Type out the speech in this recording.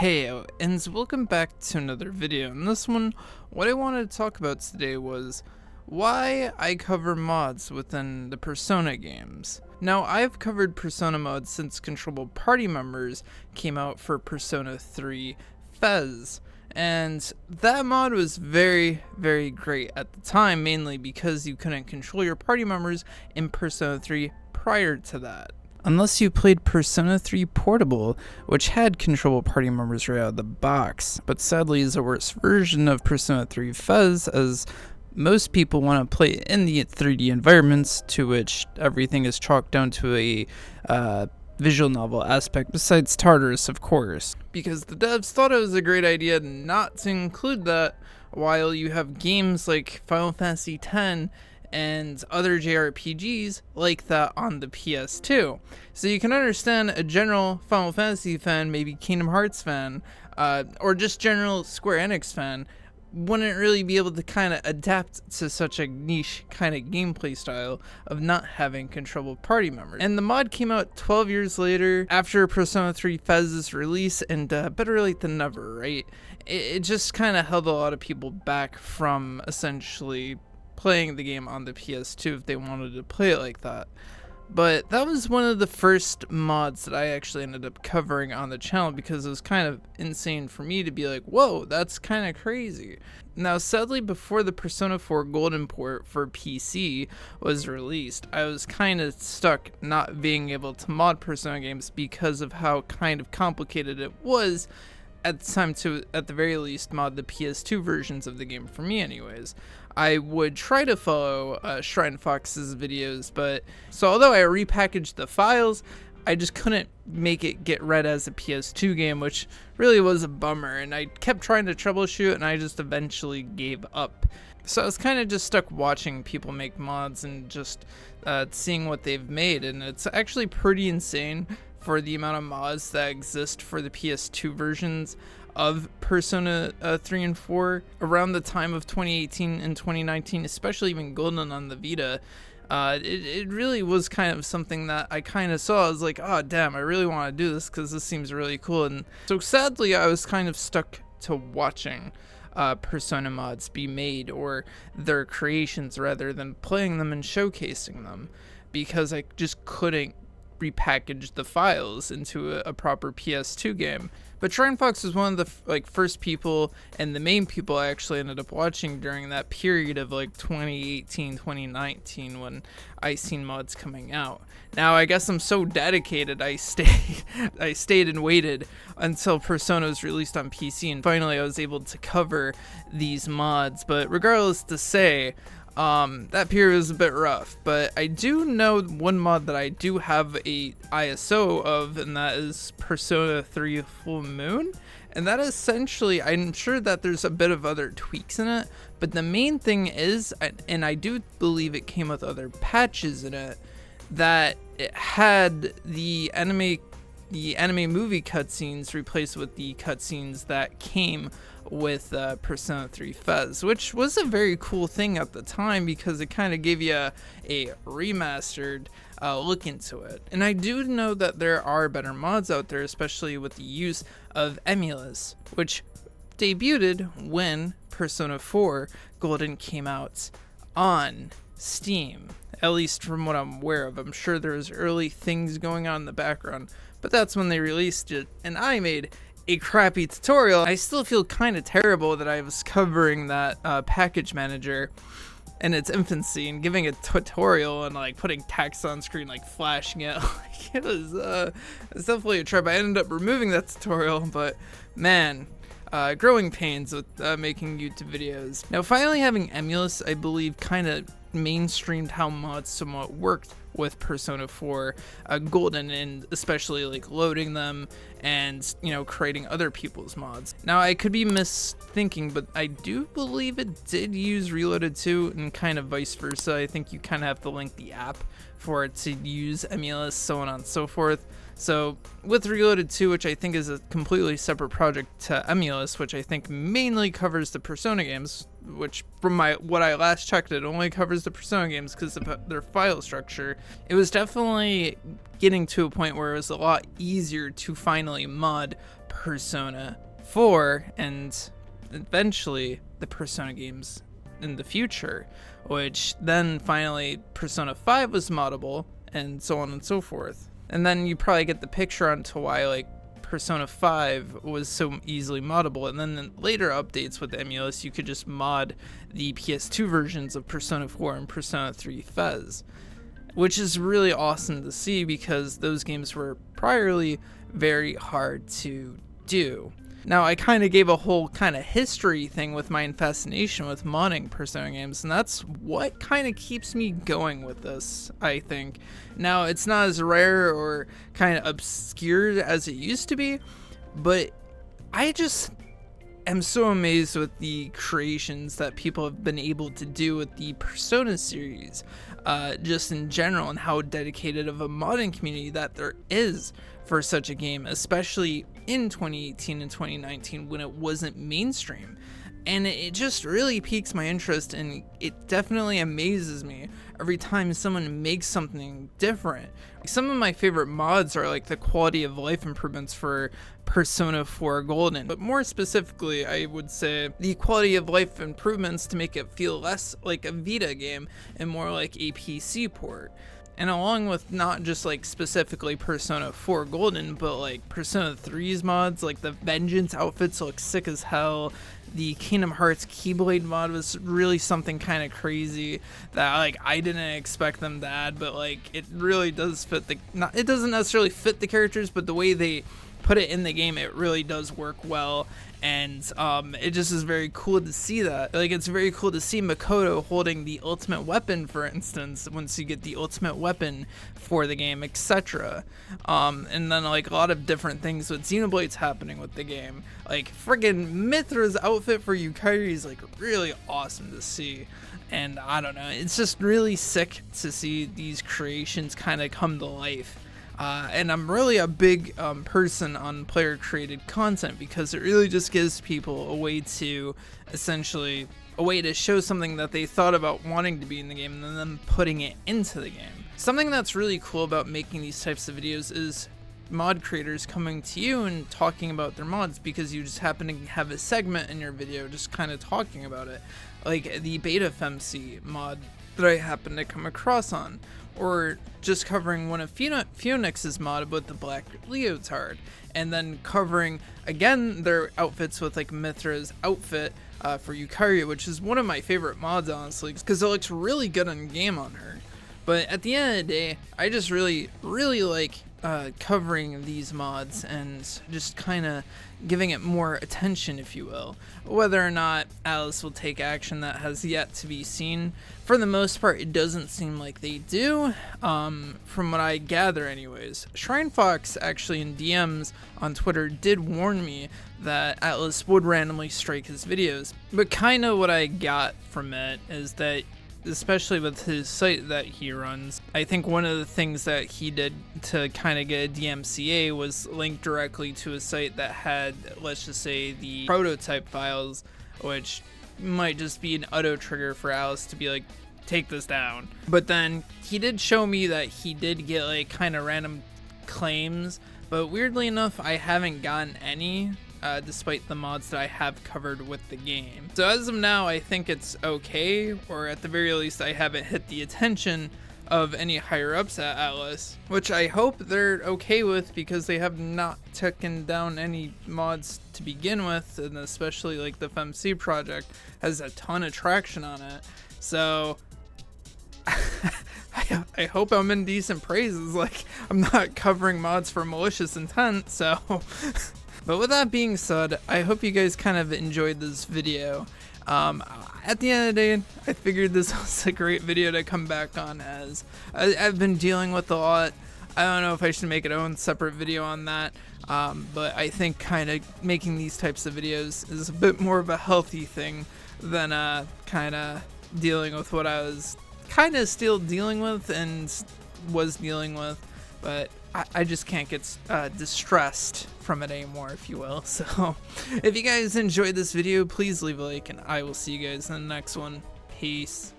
Heyo, and welcome back to another video. In this one, what I wanted to talk about today was why I cover mods within the Persona games. Now, I've covered Persona mods since Controllable Party Members came out for Persona 3 Fez, and that mod was very, very great at the time, mainly because you couldn't control your party members in Persona 3 prior to that. Unless you played Persona 3 Portable, which had controllable party members right out of the box, but sadly is a worse version of Persona 3 Fez, as most people want to play in the 3D environments, to which everything is chalked down to a visual novel aspect, besides Tartarus, of course. Because the devs thought it was a great idea not to include that, while you have games like Final Fantasy X and other JRPGs like that on the PS2. So you can understand a general Final Fantasy fan, maybe Kingdom Hearts fan, or just general Square Enix fan, wouldn't really be able to kind of adapt to such a niche kind of gameplay style of not having controllable party members. And the mod came out 12 years later after Persona 3 Fez's release, and better late than never, right? It just kind of held a lot of people back from essentially playing the game on the PS2 if they wanted to play it like that. But that was one of the first mods that I actually ended up covering on the channel, because it was kind of insane for me to be like, whoa, that's kind of crazy. Now, sadly, before the Persona 4 Golden port for PC was released, I was kind of stuck not being able to mod Persona games because of how kind of complicated it was at the time to, at the very least, mod the PS2 versions of the game, for me anyways. I would try to follow Shrine Fox's videos, but so although I repackaged the files, I just couldn't make it get read as a PS2 game, which really was a bummer, and I kept trying to troubleshoot, and I just eventually gave up. So I was kind of just stuck watching people make mods and just seeing what they've made, and it's actually pretty insane for the amount of mods that exist for the PS2 versions of Persona 3 and 4 around the time of 2018 and 2019, especially even Golden on the Vita. It really was kind of something that I kind of saw. I was like, oh damn, I really want to do this because this seems really cool. And so sadly, I was kind of stuck to watching Persona mods be made, or their creations, rather than playing them and showcasing them, because I just couldn't repackage the files into a proper PS2 game. But Shrine Fox was one of the first people and the main people I actually ended up watching during that period of 2018, 2019, when I seen mods coming out. Now, I guess I'm so dedicated, I stayed and waited until Persona was released on PC, and finally I was able to cover these mods. But regardless to say, that period was a bit rough, but I do know one mod that I do have a ISO of, and that is Persona 3 Full Moon. And that essentially, I'm sure that there's a bit of other tweaks in it, but the main thing is, and I do believe it came with other patches in it, that it had the anime movie cutscenes replaced with the cutscenes that came with Persona 3 Fez, which was a very cool thing at the time, because it kind of gave you a remastered look into it. And I do know that there are better mods out there, especially with the use of Emulous, which debuted when Persona 4 Golden came out on Steam, at least from what I'm aware of. I'm sure there's early things going on in the background, but that's when they released it, and I made a crappy tutorial. I still feel kind of terrible that I was covering that package manager in its infancy and giving a tutorial and putting text on screen, flashing it. It was definitely a trip. I ended up removing that tutorial, but man, growing pains with making YouTube videos. Now, finally having Emulous, I believe, kind of mainstreamed how mods somewhat worked with Persona 4 Golden, and especially loading them and creating other people's mods. Now, I could be misthinking, but I do believe it did use Reloaded 2, and kind of vice versa. I think you kind of have to link the app for it to use Emulous, so on and so forth. So with Reloaded 2, which I think is a completely separate project to Emulous, which I think mainly covers the Persona games, which from what I last checked, it only covers the Persona games because of their file structure. It was definitely getting to a point where it was a lot easier to finally mod Persona 4 and eventually the Persona games in the future, which then finally Persona 5 was moddable and so on and so forth. And then you probably get the picture onto why like Persona 5 was so easily moddable, and then in later updates with Emulous you could just mod the PS2 versions of Persona 4 and Persona 3 FES, which is really awesome to see because those games were priorly very hard to do. Now, I kind of gave a whole kind of history thing with my fascination with modding Persona games, and that's what kind of keeps me going with this, I think. Now, it's not as rare or kind of obscure as it used to be, but I just am so amazed with the creations that people have been able to do with the Persona series, just in general, and how dedicated of a modding community that there is for such a game, especially in 2018 and 2019 when it wasn't mainstream. And it just really piques my interest, and it definitely amazes me every time someone makes something different. Some of my favorite mods are like the quality of life improvements for Persona 4 Golden, but more specifically I would say the quality of life improvements to make it feel less like a Vita game and more like a PC port. And along with not just like specifically Persona 4 Golden, but like Persona 3's mods, like the Vengeance outfits look sick as hell. The Kingdom Hearts Keyblade mod was really something kind of crazy that like I didn't expect them to add, but like it really does fit the, not, it doesn't necessarily fit the characters, but the way they put it in the game, it really does work well. And it just is very cool to see that. Like, it's very cool to see Makoto holding the ultimate weapon, for instance, once you get the ultimate weapon for the game, etc. And then like a lot of different things with Xenoblade's happening with the game. Like friggin' Mithra's outfit for Yukari is like really awesome to see. And I don't know, it's just really sick to see these creations kind of come to life. And I'm really a big person on player created content because it really just gives people a way to essentially show something that they thought about wanting to be in the game and then putting it into the game. Something that's really cool about making these types of videos is mod creators coming to you and talking about their mods because you just happen to have a segment in your video just kind of talking about it, like the Beta FMC mod that I happened to come across on, or just covering one of Phoenix's mod with the black leotard, and then covering again their outfits with like Mithra's outfit for Yukari, which is one of my favorite mods honestly because it looks really good on game on her. But at the end of the day, I just really like covering these mods and just kind of giving it more attention, if you will. Whether or not Alice will take action, that has yet to be seen. For the most part, it doesn't seem like they do, from what I gather anyways. Shrine Fox actually in DMs on Twitter did warn me that Atlas would randomly strike his videos, but kind of what I got from it is that, especially with his site that he runs, I think one of the things that he did to kind of get a DMCA was link directly to a site that had, let's just say, the prototype files, which might just be an auto trigger for Alice to be like, take this down. But then he did show me that he did get like kind of random claims, but weirdly enough I haven't gotten any, despite the mods that I have covered with the game. So as of now, I think it's okay, or at the very least I haven't hit the attention of any higher ups at Atlas, which I hope they're okay with because they have not taken down any mods to begin with, and especially like the FMC project has a ton of traction on it. So I hope I'm in decent praises, like I'm not covering mods for malicious intent, so but with that being said, I hope you guys kind of enjoyed this video. At the end of the day, I figured this was a great video to come back on, as I've been dealing with a lot. I don't know if I should make an own separate video on that, but I think kind of making these types of videos is a bit more of a healthy thing than kind of dealing with what I was kind of still dealing with and was dealing with, but I just can't get distressed from it anymore, if you will. So if you guys enjoyed this video, please leave a like, and I will see you guys in the next one. Peace.